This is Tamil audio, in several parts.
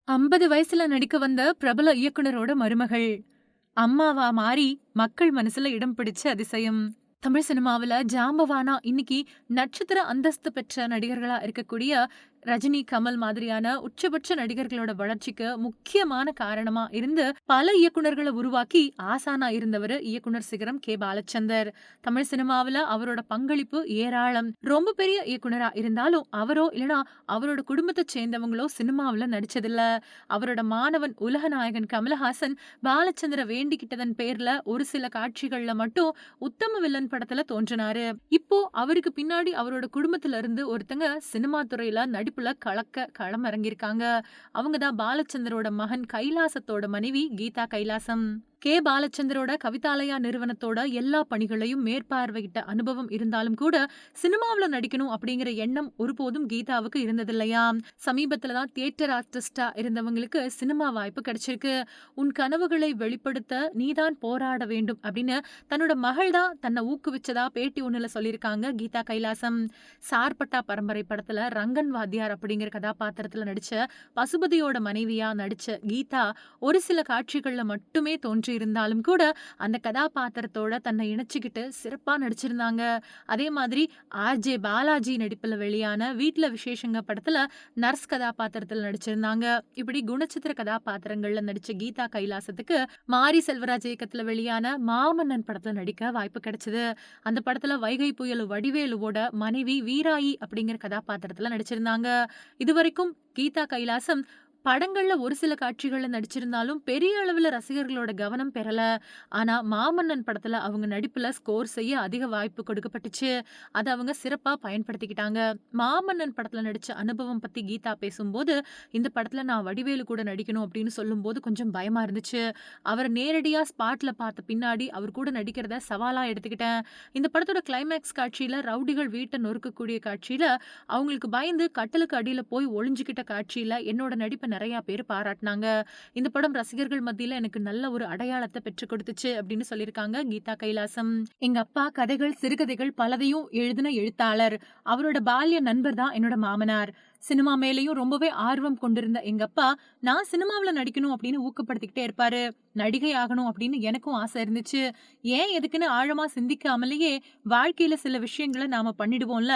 50 வயசுல நடிக்க வந்த பிரபல இயக்குனரோட மருமகள். அம்மாவா மாறி மக்கள் மனசுல இடம் பிடிச்ச அதிசயம். தமிழ் சினிமாவுல ஜாம்பவானா இன்னைக்கு நட்சத்திர அந்தஸ்து பெற்ற நடிகர்களா இருக்கக்கூடிய ரஜினி, கமல் மாதிரியான உச்சபட்ச நடிகர்களோட வளர்ச்சிக்கு முக்கியமான காரணமா இருந்து பல இயக்குனர்கள உருவாக்கி ஆசானா இருந்தவரு இயக்குனர் சிகரம் கே. பாலச்சந்தர். தமிழ் சினிமாவுல அவரோட பங்களிப்பு ஏராளம். ரொம்ப பெரிய இயக்குனரா இருந்தாலும் அவரோ இல்லனா அவரோட குடும்பத்தை சேர்ந்தவங்களோ சினிமாவுல நடிச்சதில்ல. அவரோட மாணவன் உலகநாயகன் கமலஹாசன் பாலச்சந்திர வேண்டிக்கிட்டதன் பேர்ல ஒரு சில காட்சிகள்ல மட்டும் உத்தம வில்லன் படத்துல தோன்றினாரு. இப்போ அவருக்கு பின்னாடி அவரோட குடும்பத்துல இருந்து ஒருத்தங்க சினிமா துறையில நடிப்புல கலக்க களம் இறங்கியிருக்காங்க. அவங்க தான் பாலச்சந்தரோட மகன் கைலாசத்தோட மனைவி கீதா கைலாசம். கே. பாலச்சந்தரோட கவிதாலயா நிறுவனத்தோட எல்லா பணிகளையும் மேற்பார்வையிட்ட அனுபவம் இருந்தாலும் கூட சினிமாவுல நடிக்கணும் அப்படிங்கிற எண்ணம் ஒருபோதும் கீதாவுக்கு இருந்ததில்லையாம். சமீபத்துல தான் தியேட்டர் ஆர்டிஸ்டா இருந்தவங்களுக்கு சினிமா வாய்ப்பு கிடைச்சிருக்கு. உன் கனவுகளை வெளிப்படுத்த நீதான் போராட வேண்டும் அப்படின்னு தன்னோட மகள் தான் தன்னை ஊக்குவிச்சதா பேட்டி ஒண்ணுல சொல்லியிருக்காங்க கீதா கைலாசம். சார்பட்டா பரம்பரை படத்துல ரங்கன் வாத்தியார் அப்படிங்கிற கதாபாத்திரத்துல நடிச்ச பசுபதியோட மனைவியா நடிச்ச கீதா ஒரு சில காட்சிகள்ல மட்டுமே தோன்றியிருந்தாலும் கூட அந்த கதாபாத்திரத்தோட தன்னை இணைச்சுக்கிட்டு சிறப்பா நடிச்சிருந்தாங்க. அதே மாதிரி ஆர்ஜே பாலாஜி நடிப்புல வெளியான வீட்ல விசேஷங்க படத்துல நர்ஸ் கதாபாத்திரத்துல நடிச்சிருந்தாங்க. இப்படி குணச்சித்திர கதாபாத்திரங்கள்ல நடிச்ச கீதா கைலாசத்துக்கு மாரி செல்வராஜ் இயக்கத்துல வெளியான மாமன்னன் படத்துல நடிக்க வாய்ப்பு கிடைச்சது. அந்த படத்துல வைகை புயல் வடிவேலுவோட மனைவி வீராயி அப்படிங்கிற கதாபாத்திரத்துல நடிச்சிருந்தாங்க. இதுவரைக்கும் கீதா கைலாசம் படங்கள்ல ஒரு சில காட்சிகள்ல நடிச்சிருந்தாலும் பெரிய அளவுல ரசிகர்களோட கவனம் பெறல. ஆனா மாமன்னன் படத்துல அவங்க நடிப்புல ஸ்கோர் செய்ய அதிக வாய்ப்பு கொடுக்கப்பட்டுச்சு. அத அவங்க சிறப்பா பயன்படுத்திக்கிட்டாங்க. மாமன்னன் படத்துல நடிச்ச அனுபவம் பத்தி கீதா பேசும்போது, இந்த படத்துல நான் வடிவேலு கூட நடிக்கணும் அப்படின்னு சொல்லும்போது கொஞ்சம் பயமா இருந்துச்சு. அவரை நேரடியா ஸ்பாட்ல பார்த்த பின்னாடி அவர் கூட நடிக்கிறத சவாலா எடுத்துக்கிட்டேன். இந்த படத்தோட கிளைமேக்ஸ் காட்சியில ரவுடிகள் வீட்டை நொறுக்கக்கூடிய காட்சியில அவங்களுக்கு பயந்து கட்டிலுக்கு அடியில போய் ஒளிஞ்சுக்கிட்ட காட்சியில என்னோட நடிப்பை நிறைய பேர் பாராட்டினாங்க. இந்த படம் ரசிகர்கள் மத்தியில எனக்கு நல்ல ஒரு அடையாளத்தை பெற்றுக் கொடுத்துச்சு அப்படின்னு சொல்லியிருக்காங்க கீதா கைலாசம். எங்க அப்பா கதைகள், சிறுகதைகள் பலதையும் எழுதின எழுத்தாளர். அவரோட பால்ய நண்பர் தான் என்னோட மாமனார். சினிமா மேலேயும் ரொம்பவே ஆர்வம் கொண்டிருந்த எங்க அப்பா நான் சினிமாவுல நடிக்கணும் அப்படின்னு ஊக்கப்படுத்திக்கிட்டே இருப்பாரு. நடிகை ஆகணும் அப்படின்னு எனக்கும் ஆசை இருந்துச்சு. ஏன் எதுக்குன்னு ஆழமா சிந்திக்காமலேயே வாழ்க்கையில சில விஷயங்களை நாம பண்ணிடுவோம்ல,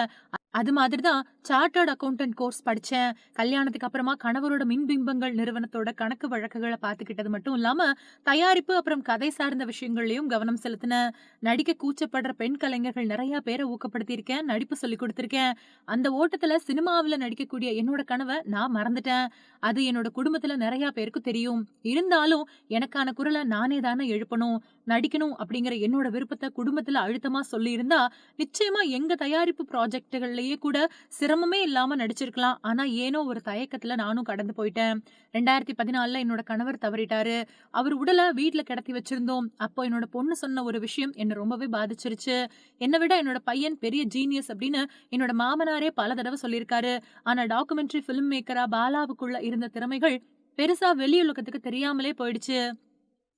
அது மாதிரிதான் சார்ட்டர்ட் அக்கவுண்டன்ட் கோர்ஸ் படிச்சேன். கல்யாணத்துக்கு அப்புறமா கணவரோட மின்பிம்பங்கள் நிறுவனத்தோட கணக்கு வழக்குகளை பார்த்துக்கிட்டது மட்டும் இல்லாம தயாரிப்பு அப்புறம் கதை சார்ந்த விஷயங்கள்லயும் கவனம் செலுத்தினேன். நடிக்க கூச்சப்படுற பெண் கலைஞர்கள் நிறைய பேரை ஊக்கப்படுத்தியிருக்கேன், நடிப்பு சொல்லி கொடுத்திருக்கேன். அந்த ஓட்டத்துல சினிமாவுல நடிக்கக்கூடிய என்னோட கனவை நான் மறந்துட்டேன். அது என்னோட குடும்பத்துல நிறைய பேருக்கு தெரியும். இருந்தாலும் எனக்கான குரலை நானே தானே எழுப்பணும். நடிக்கணும் அப்படிங்கிற என்னோட விருப்பத்தை குடும்பத்துல அழுத்தமா சொல்லி இருந்தா நிச்சயமா எங்க தயாரிப்பு ப்ராஜெக்டுகள்லயே கூட சிரமமே இல்லாம நடிச்சிருக்கலாம். ஆனா ஏனோ ஒரு தயக்கத்துல நானும் கடந்து போயிட்டேன். 2014ல என்னோட கணவர் தவறிட்டாரு. அவர் உடலை வீட்ல கிடத்தி வச்சிருந்தோம். அப்போ என்னோட பொண்ணு சொன்ன ஒரு விஷயம் என்ன ரொம்பவே பாதிச்சிருச்சு. என்னை விட என்னோட பையன் பெரிய ஜீனியஸ் அப்படின்னு என்னோட மாமனாரே பல தடவை சொல்லியிருக்காரு. ஆனா டாக்குமெண்ட்ரி ஃபிலிம் மேக்கரா பாலாவுக்குள்ள இருந்த திறமைகள் பெருசா வெளியுலகத்துக்கு தெரியாமலே போயிடுச்சு.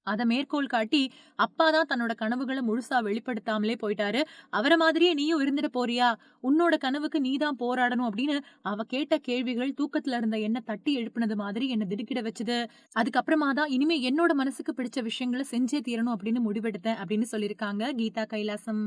அத மேற்கோள் காட்டி அப்பா தான் தன்னோட கனவுகளை முழுசா வெளிப்படுத்தாமலே போயிட்டாரு. அவரை மாதிரியே நீயும் இருந்துட போறியா? உன்னோட கனவுக்கு நீதான் போராடணும் அப்படின்னு அவ கேட்ட கேள்விகள் தூக்கத்துல இருந்த என்ன தட்டி எழுப்புனது மாதிரி என்ன திடுக்கிட வச்சது. அதுக்கப்புறமா தான் இனிமே என்னோட மனசுக்கு பிடிச்ச விஷயங்களை செஞ்சே தீரணும் அப்படின்னு முடிவெடுத்தேன் அப்படின்னு சொல்லியிருக்காங்க கீதா கைலாசம்.